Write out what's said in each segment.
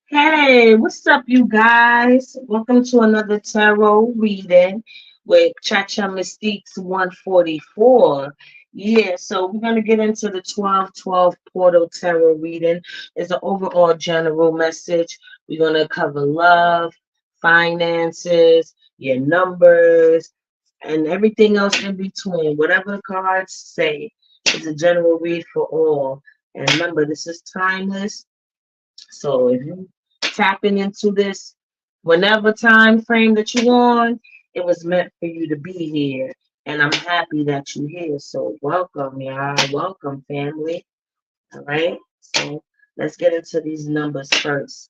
Hey, what's up, you guys? Welcome to another tarot reading with Chacha Mystique's 144. Yeah, so we're going to get into the 1212 Portal Tarot reading. It's an overall general message. We're going to cover love, finances, your numbers, and everything else in between. Whatever the cards say, it's a general read for all. And remember, this is timeless. So if you tapping into this whenever time frame that you on, it was meant for you to be here. And I'm happy that you're here. So welcome, y'all. Welcome, family. All right. So let's get into these numbers first.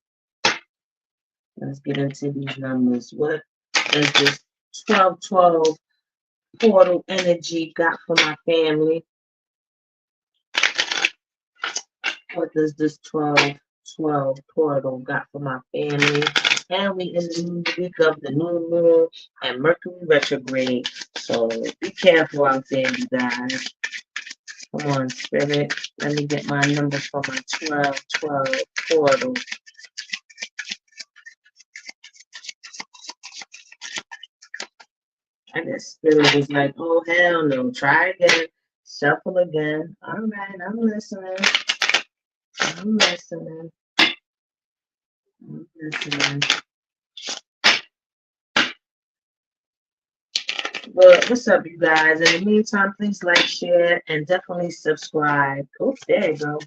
Let's get into these numbers. What does this 1212 portal energy got for my family? What does this 1212 portal got for my family? And we in the new week of the new moon and Mercury retrograde. So be careful out there, you guys. Come on, Spirit. Let me get my number for my 1212 portal. And the Spirit is like, oh, hell no. Try again. Shuffle again. All right, I'm listening. I'm listening. I'm listening. Well, what's up, you guys? In the meantime, please like, share, and definitely subscribe. Oh, there you go.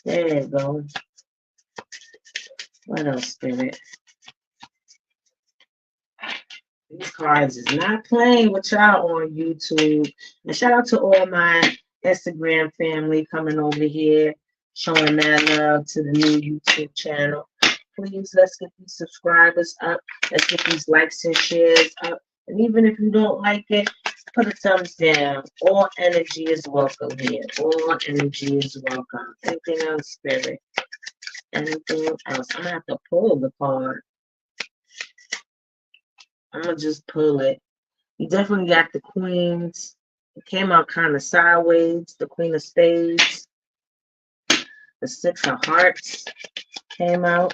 There you go. What else, Spirit? These cards is not playing with y'all on YouTube. And shout out to all my Instagram family coming over here, showing that love to the new YouTube channel. Please, let's get these subscribers up. Let's get these likes and shares up. And even if you don't like it, put a thumbs down. All energy is welcome here. All energy is welcome. Anything else, Spirit? Anything else? I'm gonna have to pull the card. I'm gonna just pull it. You definitely got the queens. It came out kind of sideways. The queen of spades. The six of hearts came out.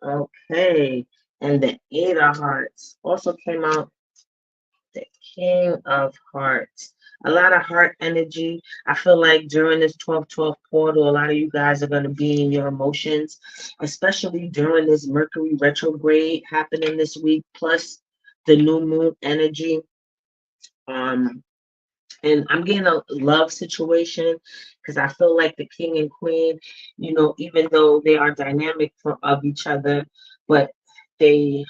Okay. And the eight of hearts also came out. The king of hearts. A lot of heart energy. I feel like during this 12-12 portal, a lot of you guys are going to be in your emotions, especially during this Mercury retrograde happening this week, plus the new moon energy. Um, and I'm getting a love situation because I feel like the king and queen, even though they are dynamic of each other, but they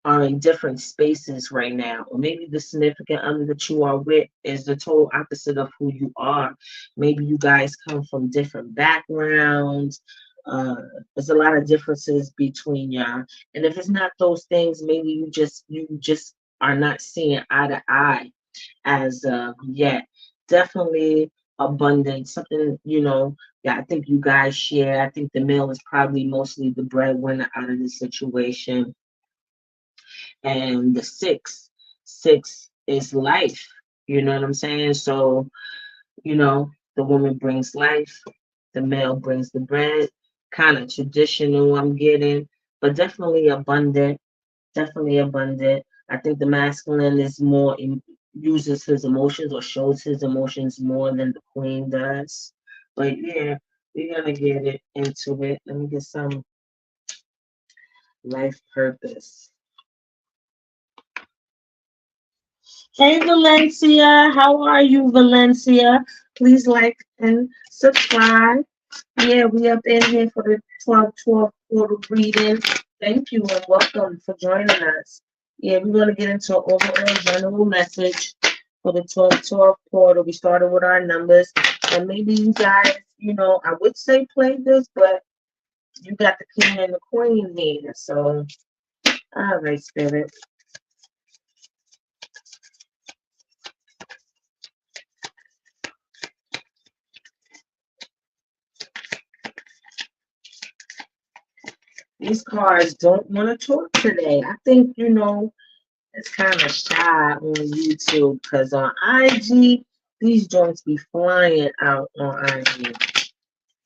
are in different spaces right now. Or maybe the significant other that you are with is the total opposite of who you are. Maybe you guys come from different backgrounds. Uh, there's a lot of differences between y'all. And if it's not those things, maybe you just are not seeing eye to eye as yet. Definitely abundance, something, that I think you guys share. I think the male is probably mostly the breadwinner out of the situation. And the six is life. You know what I'm saying? So, the woman brings life, the male brings the bread. Kind of traditional, I'm getting, but definitely abundant. Definitely abundant. I think the masculine is more uses his emotions or shows his emotions more than the queen does. But yeah, we're gonna get it into it. Let me get some life purpose. Hey Valencia, how are you, Valencia? Please like and subscribe. Yeah, we up in here for the 12-12 portal reading. Thank you and welcome for joining us. Yeah, we're going to get into an overall general message for the 12-12 portal. We started with our numbers. And maybe you guys, I would say play this, but you got the king and the queen here. So, all right, Spirit. These cards don't want to talk today. I think, it's kind of shy on YouTube because on IG, these joints be flying out on IG.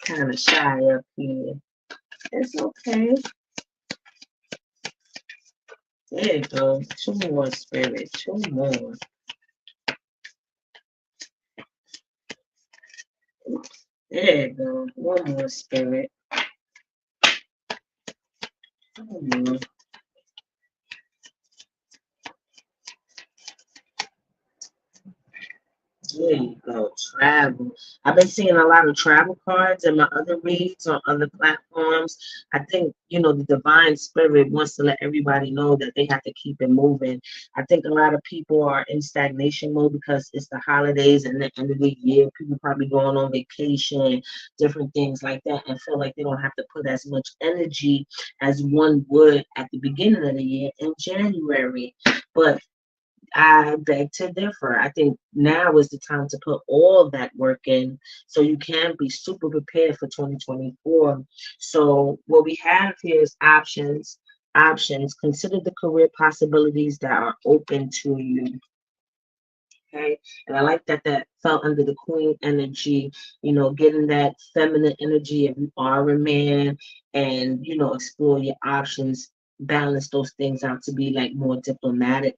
Kind of shy up here. It's okay. There you go. Two more, Spirit. Two more. There you go. One more, Spirit. One more. There you go. Travel. I've been seeing a lot of travel cards in my other reads on other platforms. I think, the divine spirit wants to let everybody know that they have to keep it moving. I think a lot of people are in stagnation mode because it's the holidays and the end of the year. People probably going on vacation, different things like that, and feel like they don't have to put as much energy as one would at the beginning of the year in January. But I beg to differ. I think now is the time to put all that work in so you can be super prepared for 2024. So, what we have here is options. Options. Consider the career possibilities that are open to you. Okay. And I like that fell under the queen energy, getting that feminine energy if you are a man and, explore your options, balance those things out to be like more diplomatic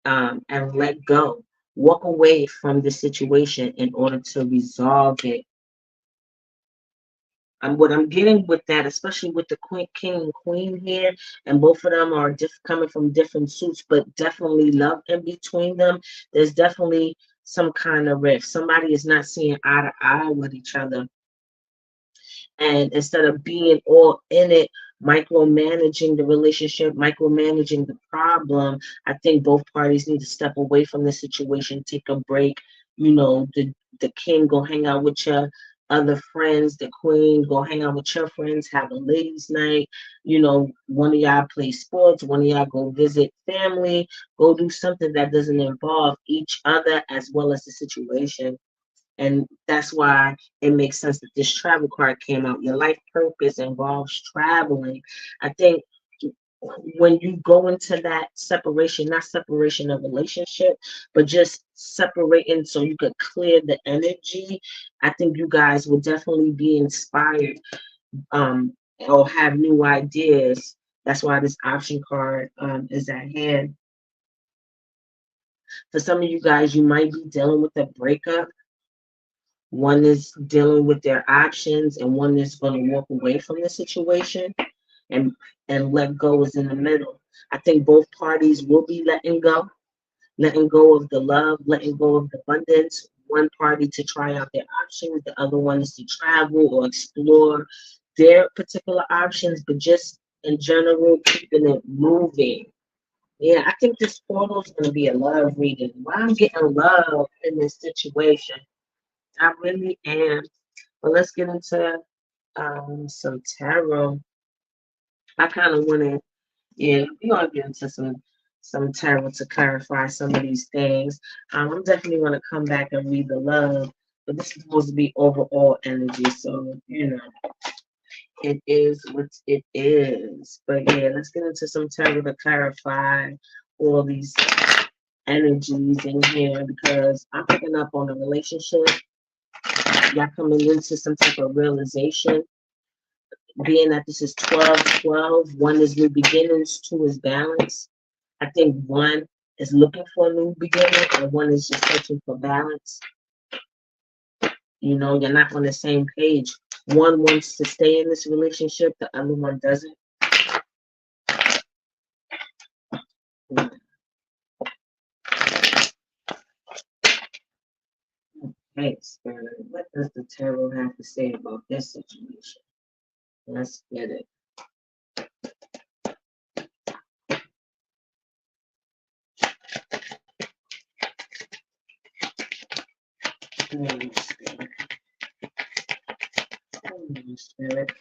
and let go. Walk away from the situation in order to resolve it. And what I'm getting with that, especially with the queen, king and queen here, and both of them are coming from different suits, but definitely love in between them. There's definitely some kind of rift. Somebody is not seeing eye to eye with each other. And instead of being all in it, micromanaging the relationship, micromanaging the problem, I think both parties need to step away from the situation, take a break. The king go hang out with your other friends, the queen go hang out with your friends, have a ladies' night. One of y'all play sports, one of y'all go visit family, go do something that doesn't involve each other as well as the situation. And that's why it makes sense that this travel card came out. Your life purpose involves traveling. I think when you go into that separation, not separation of relationship, but just separating so you could clear the energy, I think you guys will definitely be inspired or have new ideas. That's why this option card is at hand. For some of you guys, you might be dealing with a breakup. One is dealing with their options, and one is going to walk away from the situation and let go is in the middle. I think both parties will be letting go of the love, letting go of the abundance. One party to try out their options, the other one is to travel or explore their particular options, but just in general, keeping it moving. Yeah, I think this portal is going to be a love reading. Why I'm getting love in this situation. I really am. But let's get into some tarot. I kind of want to, yeah, we're gonna get into some tarot to clarify some of these things. I'm definitely gonna come back and read the love, but this is supposed to be overall energy, so it is what it is. But yeah, let's get into some tarot to clarify all these energies in here because I'm picking up on a relationship. Y'all coming into some type of realization, being that this is 12-12, one is new beginnings, two is balance. I think one is looking for a new beginning and one is just searching for balance. You're not on the same page. One wants to stay in this relationship, the other one doesn't. Okay, Spirit, what does the tarot have to say about this situation? Let's get it. Spirit. Spirit.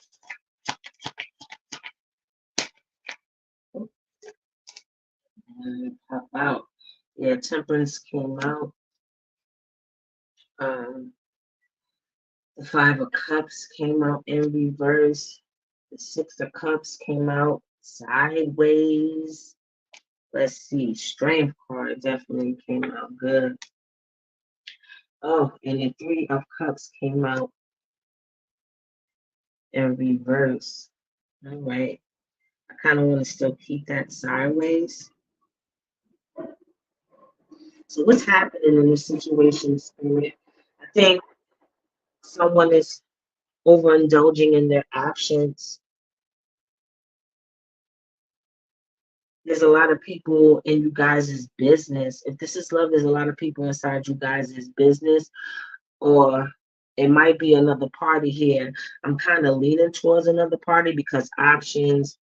And pop out. Yeah, Temperance came out. The Five of Cups came out in reverse. The Six of Cups came out sideways. Let's see. Strength card definitely came out good. Oh, and the Three of Cups came out in reverse. All right. I kind of want to still keep that sideways. So what's happening in this situation, Spirit? I think someone is overindulging in their actions. There's a lot of people in you guys' business. If this is love, there's a lot of people inside you guys' business, or it might be another party here. I'm kind of leaning towards another party because options,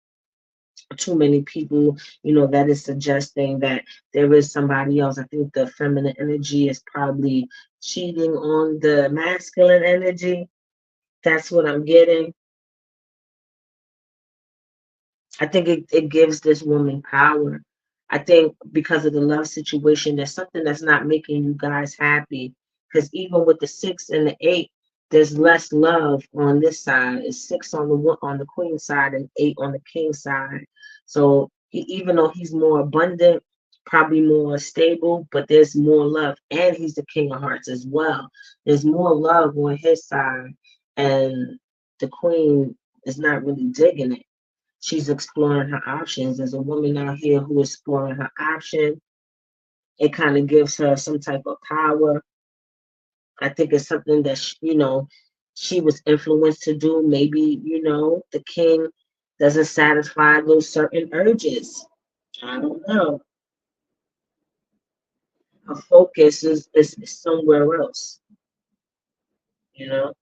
too many people, that is suggesting that there is somebody else. I think the feminine energy is probably cheating on the masculine energy. That's what I'm getting. I think it gives this woman power. I think because of the love situation, there's something that's not making you guys happy. Because even with the 6 and the 8, there's less love on this side. It's 6 on the queen side and 8 on the king side. So even though he's more abundant, probably more stable, but there's more love, and he's the king of hearts as well. There's more love on his side, and the queen is not really digging it. She's exploring her options. There's a woman out here who is exploring her option. It kind of gives her some type of power. I think it's something that she was influenced to do. Maybe the king doesn't satisfy those certain urges. I don't know. Her focus is somewhere else. You know.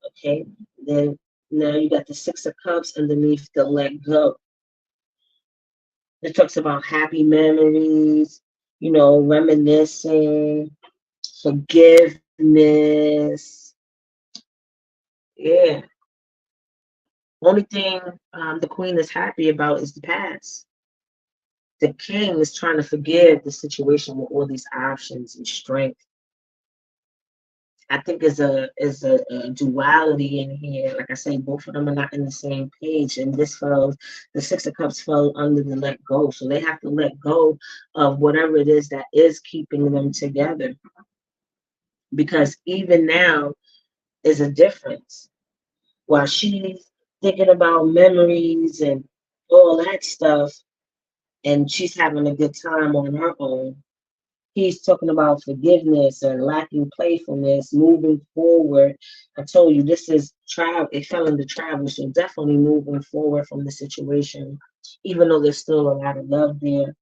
Okay. Then now you got the 6 of Cups underneath the let go. It talks about happy memories, reminiscing, forgiveness. Yeah. Only thing the queen is happy about is the past. The king is trying to forgive the situation with all these options and strength. I think is a duality in here. Like I say, both of them are not in the same page. And the 6 of Cups fell under the let go. So they have to let go of whatever it is that is keeping them together. Because even now is a difference. While she's thinking about memories and all that stuff, and she's having a good time on her own, he's talking about forgiveness and lacking playfulness, moving forward. I told you this is travel. It fell into travel, so definitely moving forward from the situation, even though there's still a lot of love there.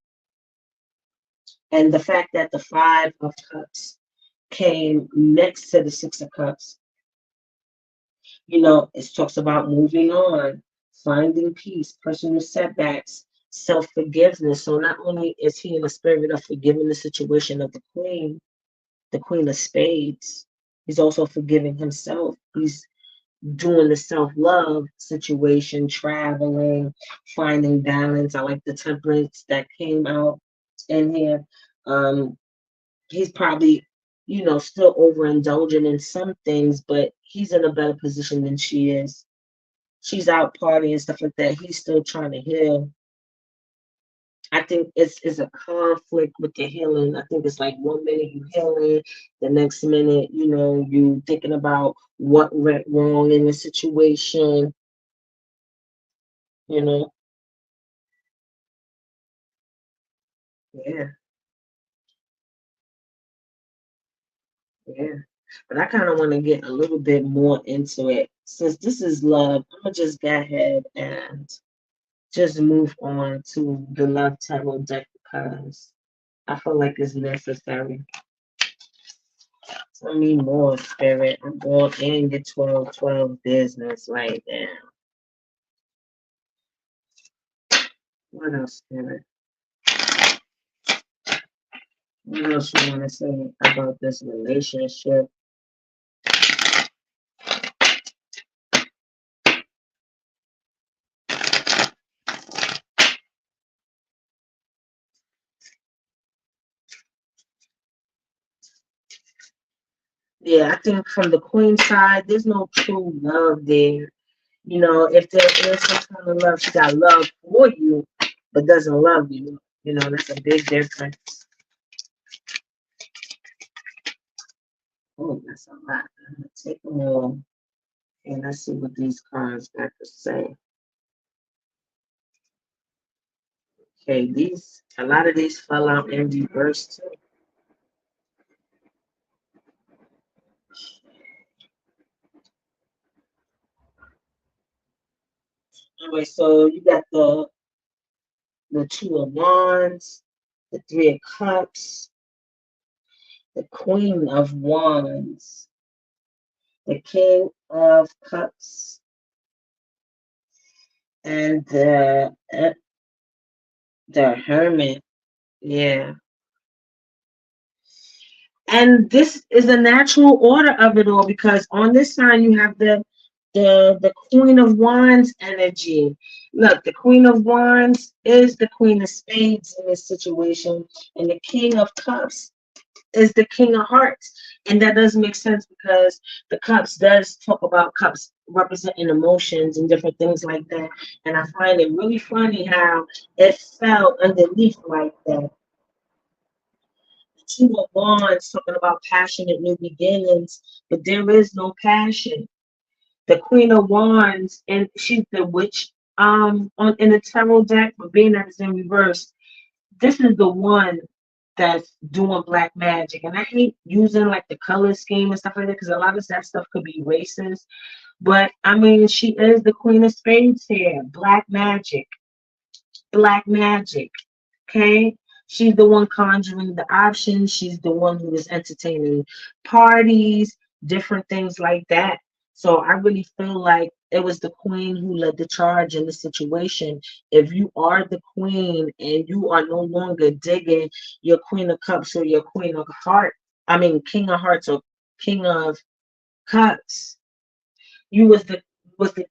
And the fact that the 5 of Cups came next to the 6 of Cups, it talks about moving on, finding peace, personal setbacks, self forgiveness. So not only is he in the spirit of forgiving the situation of the Queen of Spades, he's also forgiving himself. He's doing the self love situation, traveling, finding balance. I like the temperance that came out in here. Um, he's probably, still overindulging in some things, but he's in a better position than she is. She's out partying and stuff like that. He's still trying to heal. I think it's a conflict with the healing. I think it's like 1 minute you healing, the next minute, you thinking about what went wrong in the situation, you know. Yeah, yeah. But I kind of want to get a little bit more into it. Since this is love, I'm gonna just go ahead and just move on to the love tarot deck because I feel like it's necessary. I need more spirit. I'm going in the 12-12 business right now. What else, spirit? What else you want to say about this relationship? Yeah, I think from the queen side, there's no true love there. If there is some kind of love, she got love for you, but doesn't love you. That's a big difference. Oh, that's a lot. I'm gonna take them all. And let's see what these cards got to say. Okay, a lot of these fell out in reverse too. Anyway, so you got the Two of Wands, the Three of Cups, the Queen of Wands, the King of Cups, and the Hermit. Yeah. And this is a natural order of it all because on this sign you have the Queen of Wands energy. Look, the Queen of Wands is the Queen of Spades in this situation, and the King of Cups is the King of Hearts. And that does make sense because the cups does talk about cups representing emotions and different things like that. And I find it really funny how it fell underneath like that. Two of Wands talking about passionate new beginnings, but there is no passion. The Queen of Wands, and she's the witch on in the tarot deck, but being that it's in reverse, this is the one that's doing black magic. And I hate using like the color scheme and stuff like that because a lot of that stuff could be racist. But I mean, she is the Queen of Spades here. Black magic. Black magic. Okay. She's the one conjuring the options. She's the one who is entertaining parties, different things like that. So I really feel like it was the queen who led the charge in the situation. If you are the queen and you are no longer digging your Queen of Cups or your Queen of Heart, I mean King of Hearts or King of Cups, you was the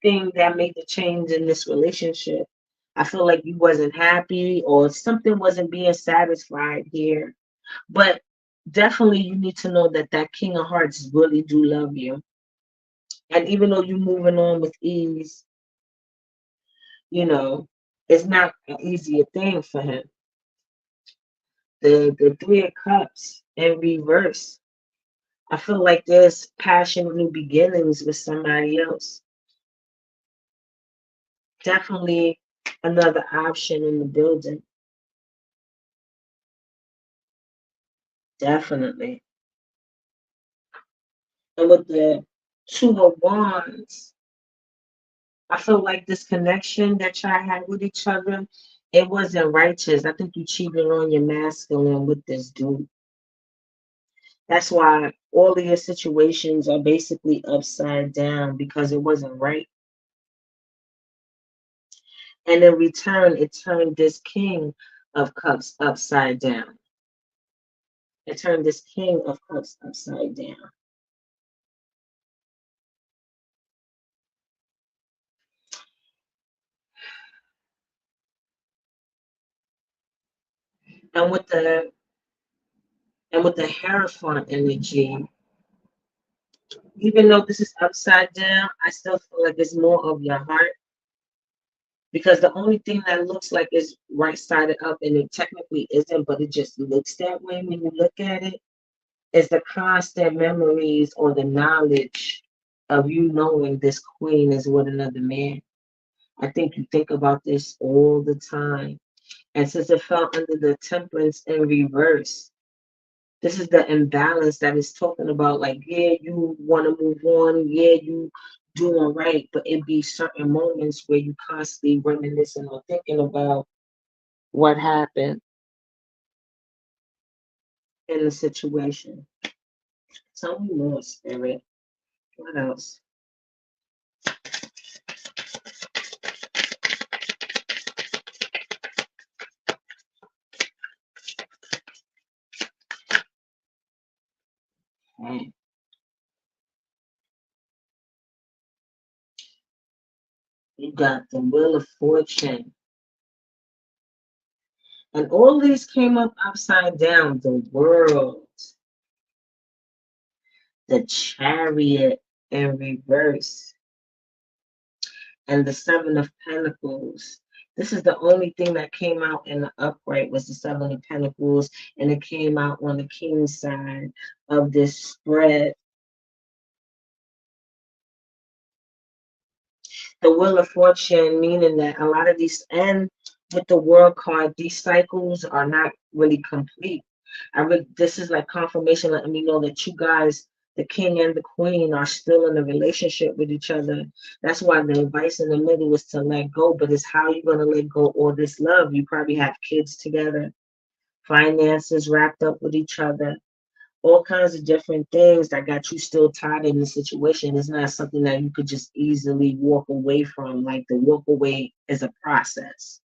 thing that made the change in this relationship. I feel like you wasn't happy or something wasn't being satisfied here. But definitely you need to know that that King of Hearts really do love you. And even though you're moving on with ease, you know, it's not an easier thing for him. The Three of Cups in reverse. I feel like there's passion new beginnings with somebody else. Definitely another option in the building. Definitely. And with the Two of Wands, I feel like this connection that y'all had with each other, it wasn't righteous. I think you cheated on your masculine with this dude. That's why all of your situations are basically upside down because it wasn't right. And in return, it turned this King of Cups upside down. It turned this King of Cups upside down. And with the Hierophant energy, even though this is upside down, I still feel like it's more of your heart because the only thing that looks like is right sided up and it technically isn't, but it just looks that way when you look at it, is the constant memories or the knowledge of you knowing this queen is with another man. I think you think about this all the time. And since it fell under the temperance in reverse, this is the imbalance that it's talking about. Like, yeah, you want to move on. Yeah, you doing right. But it be certain moments where you constantly reminiscing or thinking about what happened in the situation. Tell me more, Spirit. What else? Okay. You got the Wheel of Fortune. And all these came up upside down. The World, the Chariot in reverse, and the Seven of Pentacles. This is the only thing that came out in the upright was the Seven of Pentacles, and it came out on the King's side of this spread. The Wheel of Fortune, meaning that a lot of these, and with the World card, these cycles are not really complete. This is like confirmation letting me know that you guys, the king and the queen, are still in a relationship with each other. That's why the advice in the middle is to let go, but it's how you're going to let go all this love. You probably have kids together, finances wrapped up with each other, all kinds of different things that got you still tied in the situation. It's not something that you could just easily walk away from. Like the walk away is a process.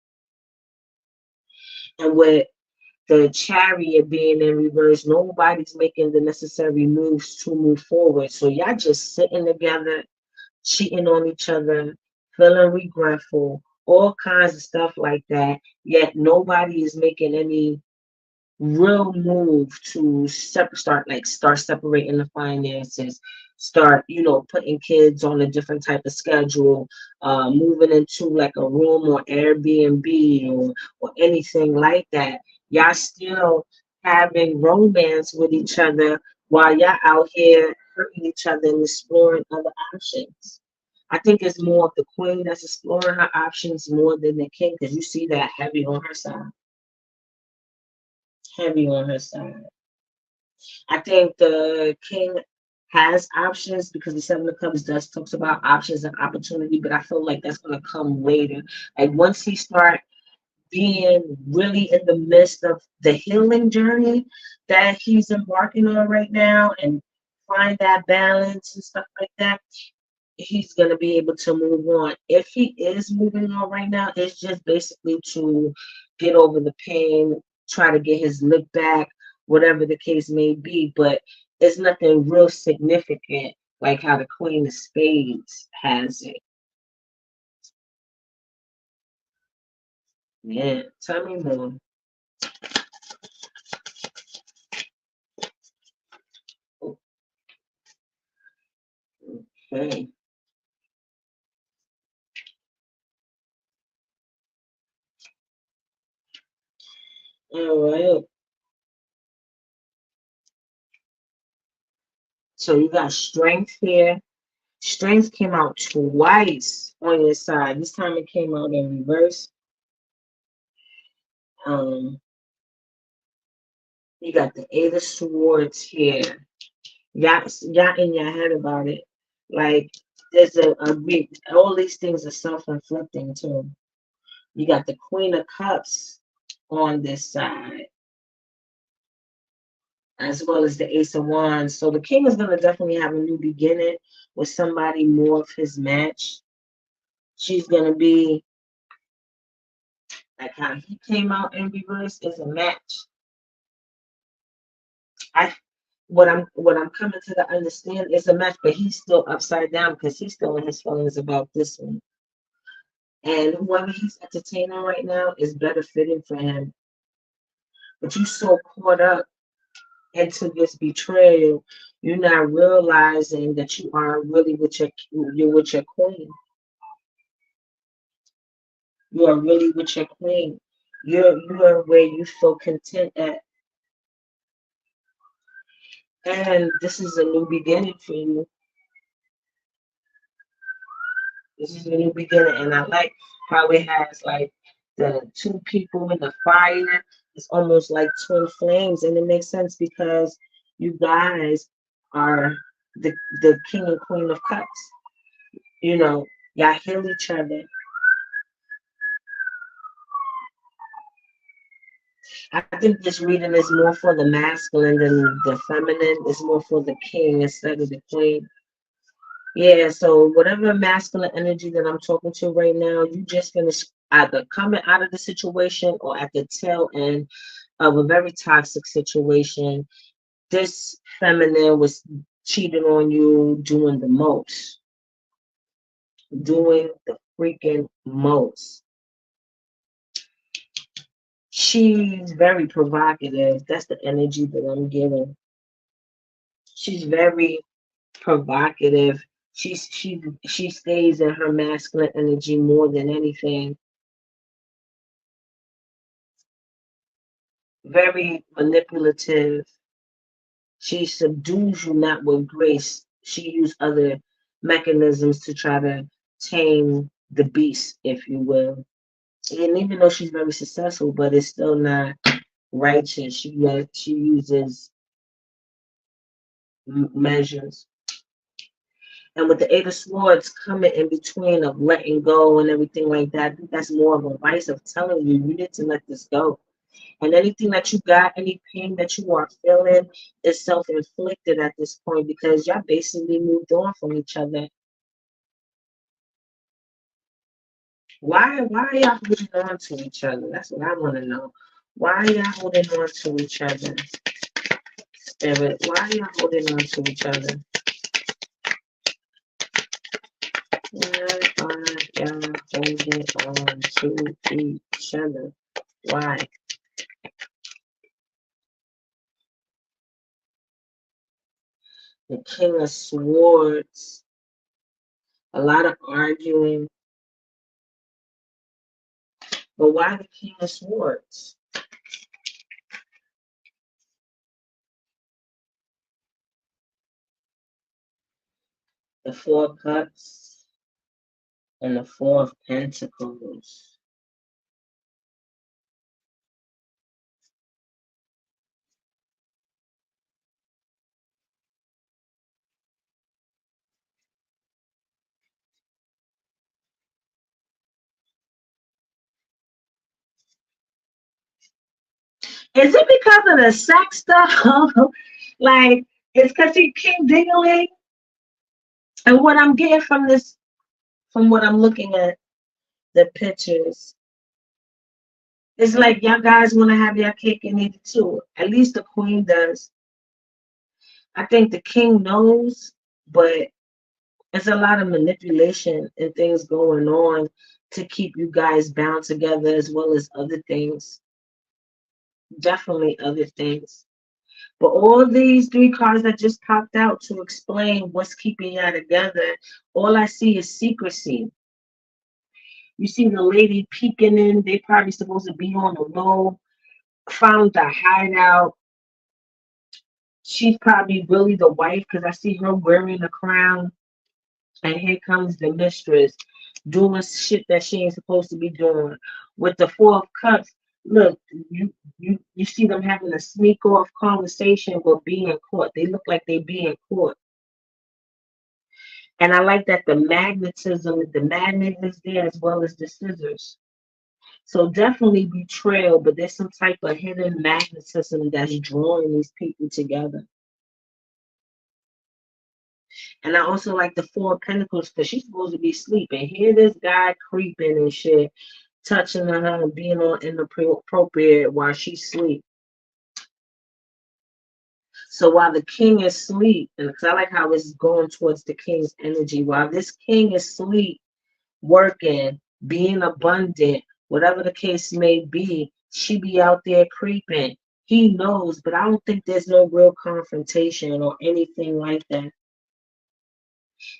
And with the Chariot being in reverse, nobody's making the necessary moves to move forward. So y'all just sitting together, cheating on each other, feeling regretful, all kinds of stuff like that. Yet nobody is making any real move to start separating the finances, start putting kids on a different type of schedule, moving into like a room or Airbnb or anything like that. Y'all still having romance with each other while y'all out here hurting each other and exploring other options. I think it's more of the queen that's exploring her options more than the king, because you see that heavy on her side. Heavy on her side. I think the king has options because the Seven of Cups does talks about options and opportunity, but I feel like that's gonna come later. Like once he start being really in the midst of the healing journey that he's embarking on right now and find that balance and stuff like that, he's gonna be able to move on. If he is moving on right now, it's just basically to get over the pain, try to get his lick back, whatever the case may be. But it's nothing real significant like how the Queen of Spades has it. Yeah, tell me more. Okay. All right. So you got strength here. Strength came out twice on your side. This time it came out in reverse. Um, you got the Eight of Swords here. Y'all in your head about it. Like there's a big, all these things are self-inflicting too. You got the Queen of Cups on this side, as well as the Ace of Wands. So the king is gonna definitely have a new beginning with somebody more of his match. She's gonna be like how he came out in reverse is a match. I what I'm coming to the understand is a match, but he's still upside down because he's still in his feelings about this one. And whoever he's entertaining right now is better fitting for him. But you so caught up into this betrayal, you're not realizing that you are really you're with your queen. You are really with your queen. You are where you feel content at. And this is a new beginning for you. This is a new beginning. And I like how it has like the two people in the fire. It's almost like twin flames. And it makes sense because you guys are the king and queen of cups. You know, y'all heal each other. I think this reading is more for the masculine than the feminine. It's more for the king instead of the queen. Yeah, so whatever masculine energy that I'm talking to right now, you just finished either coming out of the situation or at the tail end of a very toxic situation. This feminine was cheating on you, doing the most, doing the freaking most. She's very provocative. That's the energy that I'm getting. She's very provocative. She stays in her masculine energy more than anything. Very manipulative. She subdues you not with grace. She used other mechanisms to try to tame the beast, if you will. And even though she's very successful, but it's still not righteous. She uses measures. And with the Eight of Swords coming in between of letting go and everything like that, I think that's more of a vice of telling you you need to let this go. And anything that you got, any pain that you are feeling is self-inflicted at this point because y'all basically moved on from each other. Why are y'all holding on to each other? That's what I want to know. Why are y'all holding on to each other? Spirit, why are y'all holding on to each other? Why are y'all holding on to each other? Why? The King of Swords. A lot of arguing. But why the King of Swords? The Four of Cups and the Four of Pentacles. Is it because of the sex stuff? Like, it's because he keep diggling? And what I'm getting from this, from what I'm looking at, the pictures, it's like y'all guys want to have your cake and eat it too. At least the queen does. I think the king knows, but it's a lot of manipulation and things going on to keep you guys bound together as well as other things. Definitely other things. But all these three cards that just popped out to explain what's keeping y'all together, all I see is secrecy. You see the lady peeking in, they probably supposed to be on the low, found a hideout. She's probably really the wife because I see her wearing a crown. And here comes the mistress doing shit that she ain't supposed to be doing. With the Four of Cups, look, you see them having a sneak off conversation but being caught. They look like they being caught. And I like that the magnet is there as well as the scissors. So definitely betrayal, but there's some type of hidden magnetism that's drawing these people together. And I also like the Four of Pentacles because she's supposed to be sleeping. Here this guy creeping and shit, touching her and being all inappropriate while she's asleep. So while the king is asleep, and because I like how it's going towards the king's energy, while this king is asleep, working, being abundant, whatever the case may be, she be out there creeping. He knows, but I don't think there's no real confrontation or anything like that.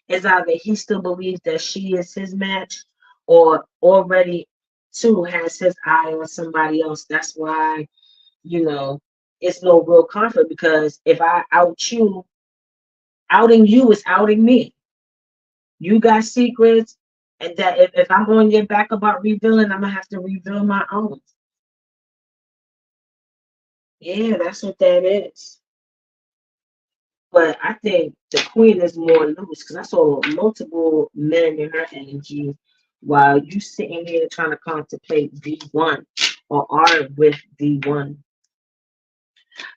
It's either he still believes that she is his match or already too has his eye on somebody else. That's why, it's no real conflict because if I out you, outing you is outing me. You got secrets, and that if I'm on your back about revealing, I'm gonna have to reveal my own. Yeah, that's what that is. But I think the queen is more loose because I saw multiple men in her energy while you sitting here trying to contemplate D1 or are with D1.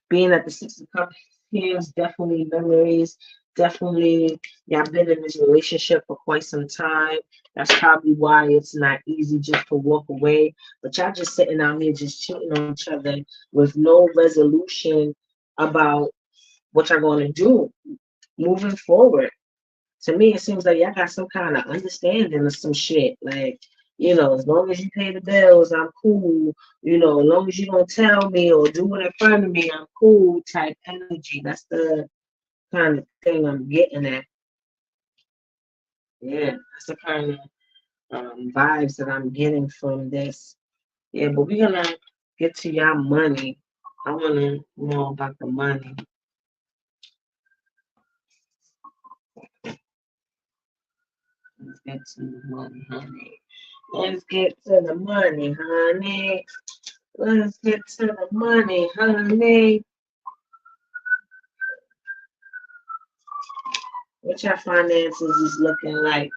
Being at the Six of Cups here is definitely memories. Definitely, y'all been in this relationship for quite some time. That's probably why it's not easy just to walk away. But y'all just sitting out here just cheating on each other with no resolution about what y'all going to do moving forward. To me, it seems like y'all got some kind of understanding of some shit. Like, as long as you pay the bills, I'm cool. As long as you don't tell me or do it in front of me, I'm cool type energy. That's the kind of thing I'm getting at. Yeah, that's the kind of vibes that I'm getting from this. Yeah, but we're going to get to y'all money. I want to know about the money. get to the money, honey. Let's get to the money, honey. Let's get to the money, honey. What your finances is looking like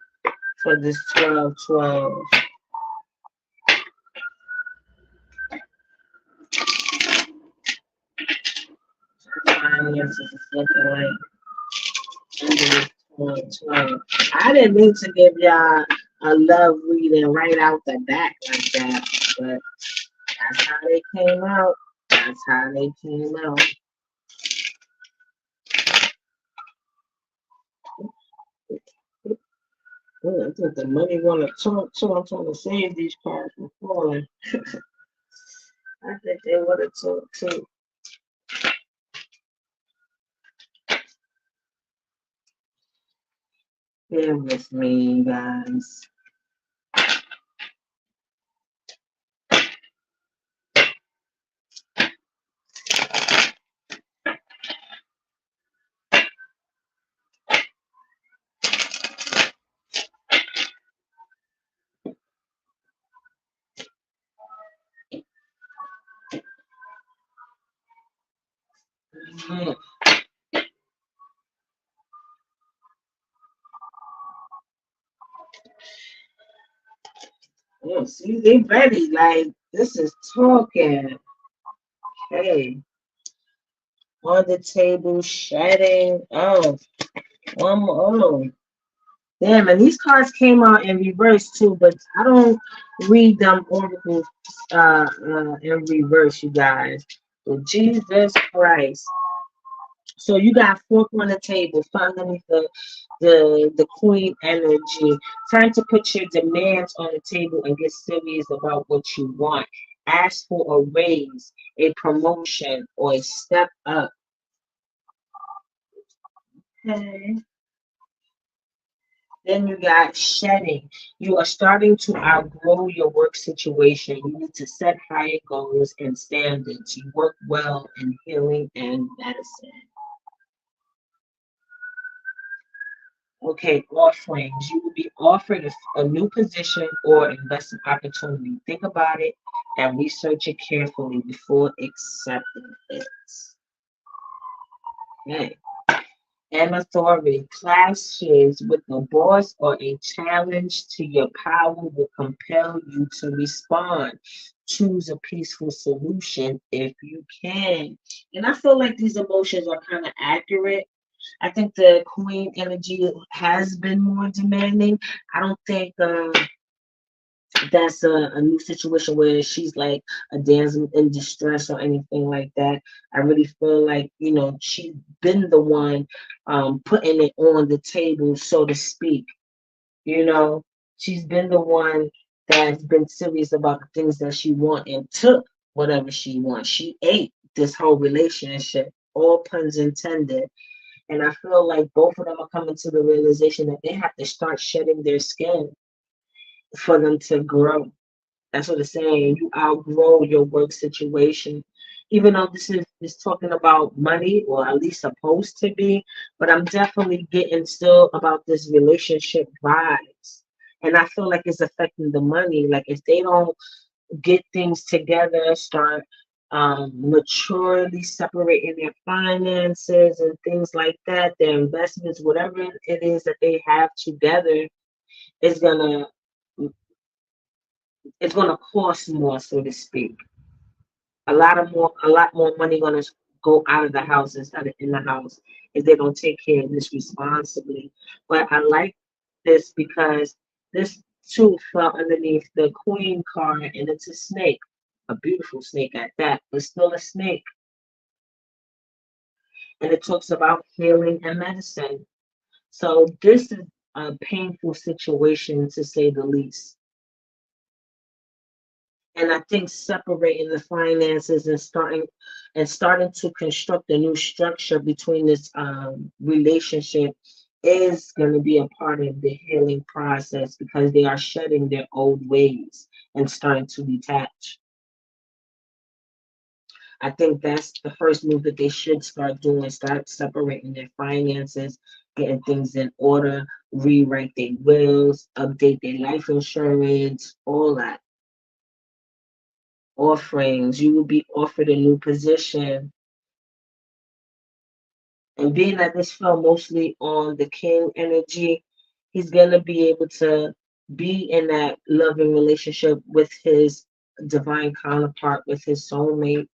for this 12-12? Finances is looking like under this 12-12. I didn't mean to give y'all a love reading right out the back like that, but that's how they came out. That's how they came out. I think the money want to talk too. I'm trying to save these cards from falling. I think they want to talk too. Bear with me, guys. Oh, see, they ready. Like, this is talking. Hey, on the table, shedding. Oh, one more. Oh, damn, and these cards came out in reverse too, but I don't read them oracles in reverse, you guys. So Jesus Christ. So you got fork on the table, underneath the queen energy. Time to put your demands on the table and get serious about what you want. Ask for a raise, a promotion, or a step up. Okay. Then you got shedding. You are starting to outgrow your work situation. You need to set higher goals and standards. You work well in healing and medicine. Okay, offerings. You will be offered a new position or investment opportunity. Think about it and research it carefully before accepting it. Okay. And authority clashes with the boss or a challenge to your power will compel you to respond. Choose a peaceful solution if you can. And I feel like these emotions are kind of accurate. I think the queen energy has been more demanding. I don't think that's a new situation where she's like a damsel in distress or anything like that. I really feel like, she's been the one putting it on the table, so to speak. You know, she's been the one that's been serious about the things that she wants and took whatever she wants. She ate this whole relationship, all puns intended. And I feel like both of them are coming to the realization that they have to start shedding their skin for them to grow. That's what it's saying. You outgrow your work situation. Even though this is talking about money, or at least supposed to be, but I'm definitely getting still about this relationship vibes. And I feel like it's affecting the money. Like if they don't get things together, start maturely separating their finances and things like that, their investments, whatever it is that they have together, is gonna it's gonna cost more, so to speak. A lot more money gonna go out of the house instead of in the house if they don't take care of this responsibly. But I like this because this too fell underneath the queen card and it's a snake. A beautiful snake at that, but still a snake. And it talks about healing and medicine. So this is a painful situation to say the least. And I think separating the finances and starting to construct a new structure between this relationship is going to be a part of the healing process because they are shedding their old ways and starting to detach. I think that's the first move that they should start doing, start separating their finances, getting things in order, rewrite their wills, update their life insurance, all that. Offerings, you will be offered a new position. And being that this fell mostly on the king energy, he's going to be able to be in that loving relationship with his divine counterpart, with his soulmate.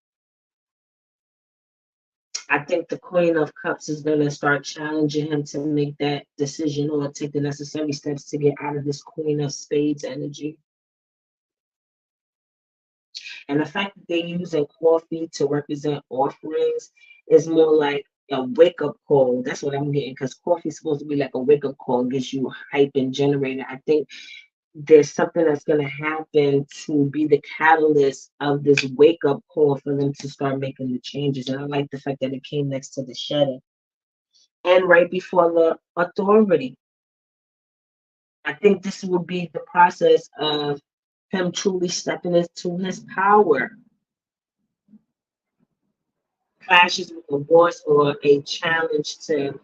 I think the Queen of Cups is going to start challenging him to make that decision or take the necessary steps to get out of this Queen of Spades energy. And the fact that they're using coffee to represent offerings is more like a wake up call. That's what I'm getting, because coffee is supposed to be like a wake up call, gives you hype and generator. I think there's something that's going to happen to be the catalyst of this wake up call for them to start making the changes. And I like the fact that it came next to the shedding and right before the authority. I think this will be the process of him truly stepping into his power. Clashes with a voice or a challenge to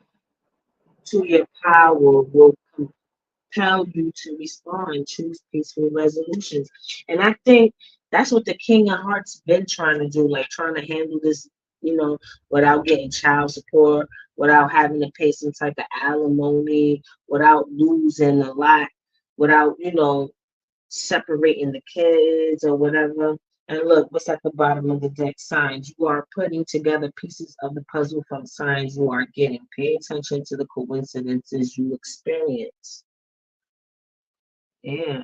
your power will compel you to respond, choose peaceful resolutions. And I think that's what the King of Hearts been trying to do, like trying to handle this, without getting child support, without having to pay some type of alimony, without losing a lot, without, separating the kids or whatever. And look, what's at the bottom of the deck? Signs. You are putting together pieces of the puzzle from signs you are getting. Pay attention to the coincidences you experience. Yeah.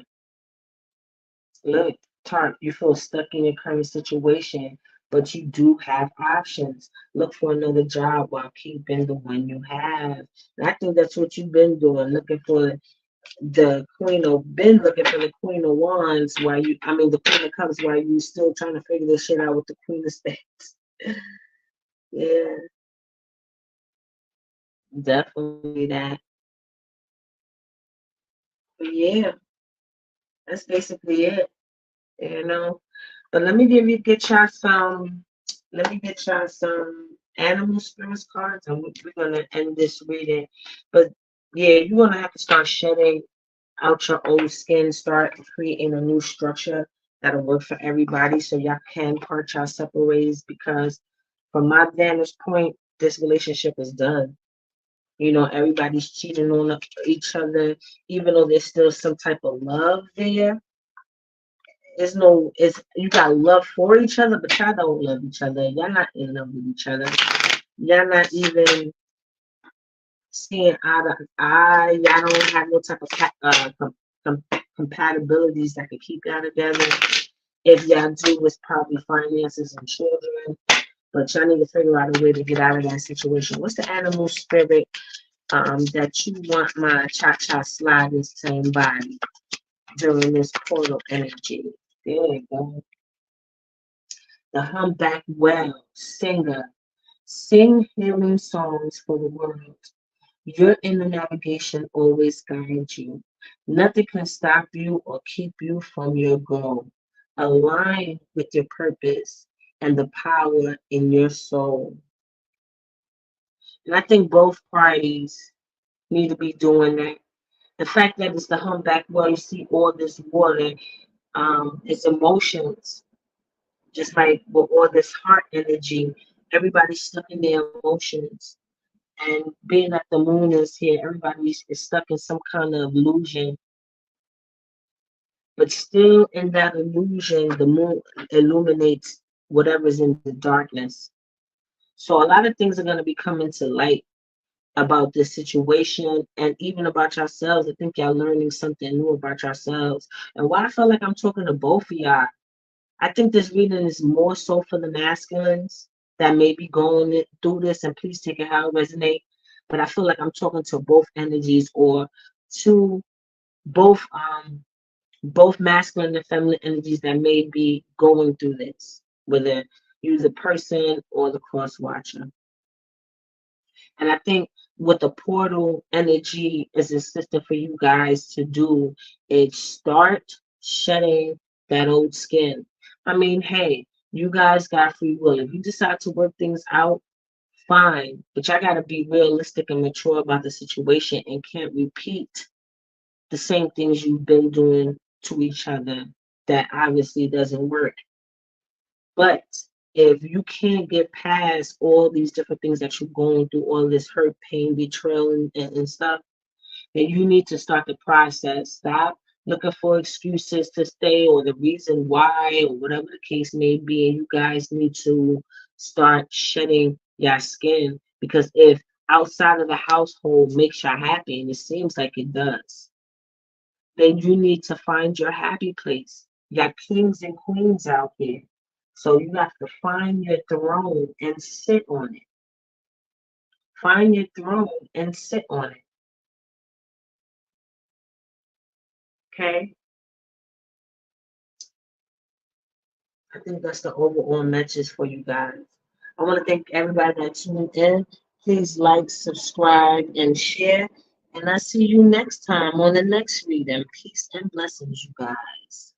Look, Tart, you feel stuck in your current situation, but you do have options. Look for another job while keeping the one you have. And I think that's what you've been doing, looking for looking for the Queen of Wands while the Queen of Cups while you still trying to figure this shit out with the Queen of Spades. Yeah, definitely that. But yeah, that's basically it, you know. But let me get y'all some animal spirits cards, and we're gonna end this reading. But yeah, you're gonna have to start shedding out your old skin, start creating a new structure that'll work for everybody so y'all can part y'all separate ways, because from my vantage point, this relationship is done. Everybody's cheating on each other, even though there's still some type of love there. It's you got love for each other, but y'all don't love each other. Y'all not in love with each other. Y'all not even seeing eye to eye. Y'all don't have no type of compatibilities that can keep y'all together. If y'all do, it's probably finances and children. But y'all need to figure out a way to get out of that situation. What's the animal spirit that you want my cha-cha sliders to embody during this portal energy? There you go. The humpback whale singer. Sing healing songs for the world. Your inner navigation always guides you. Nothing can stop you or keep you from your goal. Align with your purpose and the power in your soul. And I think both parties need to be doing that. The fact that it's the humpback whale, you see all this water, it's emotions. Just like with all this heart energy, everybody's stuck in their emotions. And being that the moon is here, everybody is stuck in some kind of illusion. But still, in that illusion, the moon illuminates whatever's in the darkness. So a lot of things are going to be coming to light about this situation and even about yourselves. I think y'all learning something new about yourselves. And why I feel like I'm talking to both of y'all, I think this reading is more so for the masculines that may be going through this, and please take it how it resonates. But I feel like I'm talking to both energies, or to both both masculine and feminine energies that may be going through this, whether you're the person or the cross watcher. And I think what the portal energy is assisting for you guys to do is start shedding that old skin. I mean, hey, you guys got free will. If you decide to work things out, fine, but y'all gotta be realistic and mature about the situation and can't repeat the same things you've been doing to each other that obviously doesn't work. But if you can't get past all these different things that you're going through, all this hurt, pain, betrayal, and stuff, then you need to start the process. Stop looking for excuses to stay or the reason why or whatever the case may be. And you guys need to start shedding your skin because if outside of the household makes you happy, and it seems like it does, then you need to find your happy place. You got kings and queens out here. So you have to find your throne and sit on it. Find your throne and sit on it. Okay? I think that's the overall message for you guys. I want to thank everybody that tuned in. Please like, subscribe, and share. And I'll see you next time on the next reading. Peace and blessings, you guys.